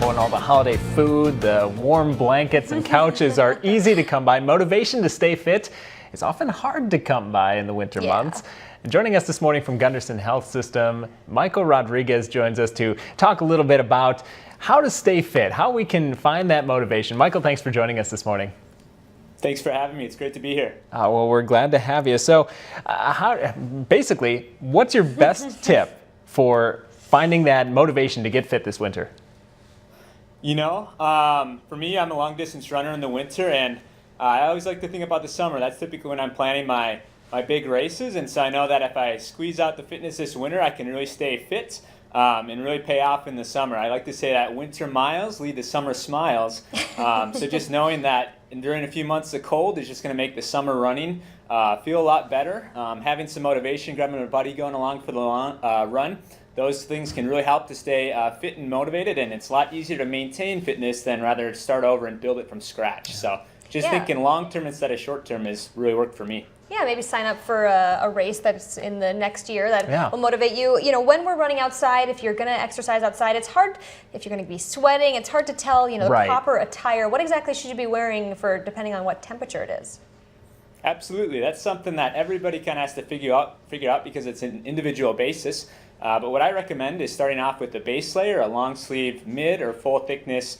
travel and all the holiday food, the warm blankets and couches are easy to come by. Motivation to stay fit is often hard to come by in the winter months. And joining us this morning from Gunderson Health System, Michael Rodriguez joins us to talk a little bit about how to stay fit, how we can find that motivation. Michael, thanks for joining us this morning. Thanks for having me. It's great to be here. Well, we're glad to have you. So basically, what's your best tip for finding that motivation to get fit this winter? You know, for me, I'm a long distance runner in the winter, and I always like to think about the summer. That's typically when I'm planning my big races, and so I know that if I squeeze out the fitness this winter, I can really stay fit and really pay off in the summer. I like to say that winter miles lead to summer smiles. So just knowing that during a few months of cold is just going to make the summer running feel a lot better. Having some motivation, grabbing a buddy going along for the run, those things can really help to stay fit and motivated, and it's a lot easier to maintain fitness than rather start over and build it from scratch. So just thinking long term instead of short term has really worked for me. Yeah, maybe sign up for a race that's in the next year that will motivate you. You know, when we're running outside, if you're going to exercise outside, it's hard, if you're going to be sweating, it's hard to tell, you know, the proper attire. What exactly should you be wearing for depending on what temperature it is? Absolutely. That's something that everybody kind of has to figure out because it's an individual basis. But what I recommend is starting off with the base layer, a long sleeve mid or full thickness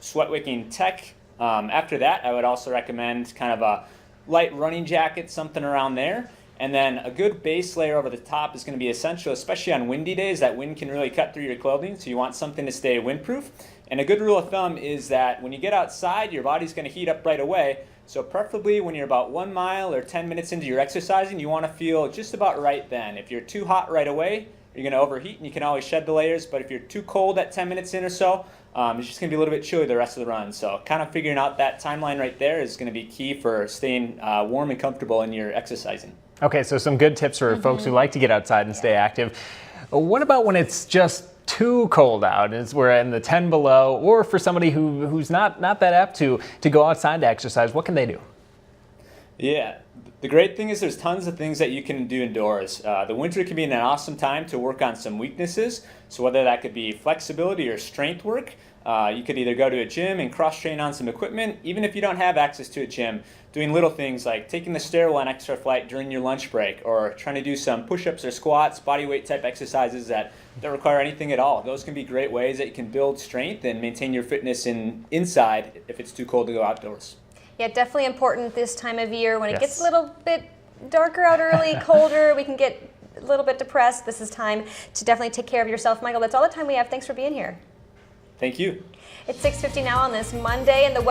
sweat wicking tech. After that, I would also recommend kind of a light running jacket, something around there. And then a good base layer over the top is going to be essential, especially on windy days. That wind can really cut through your clothing, so you want something to stay windproof. And a good rule of thumb is that when you get outside, your body's going to heat up right away. So preferably when you're about 1 mile or 10 minutes into your exercising, you want to feel just about right then. If you're too hot right away, you're going to overheat, and you can always shed the layers. But if you're too cold at 10 minutes in or so, it's just going to be a little bit chilly the rest of the run. So kind of figuring out that timeline right there is going to be key for staying warm and comfortable in your exercising. Okay, so some good tips for folks who like to get outside and stay active. What about when it's just too cold out, as we're in the 10 below, or for somebody who's not that apt to go outside to exercise? What can they do? Yeah, the great thing is there's tons of things that you can do indoors. The winter can be an awesome time to work on some weaknesses. So whether that could be flexibility or strength work, you could either go to a gym and cross-train on some equipment. Even if you don't have access to a gym, doing little things like taking the stairwell on extra flight during your lunch break, or trying to do some push-ups or squats, body weight type exercises that don't require anything at all. Those can be great ways that you can build strength and maintain your fitness inside if it's too cold to go outdoors. Yeah, definitely important this time of year when it gets a little bit darker out early, colder, we can get a little bit depressed. This is time to definitely take care of yourself. Michael, that's all the time we have. Thanks for being here. Thank you. It's 6:50 now on this Monday, and the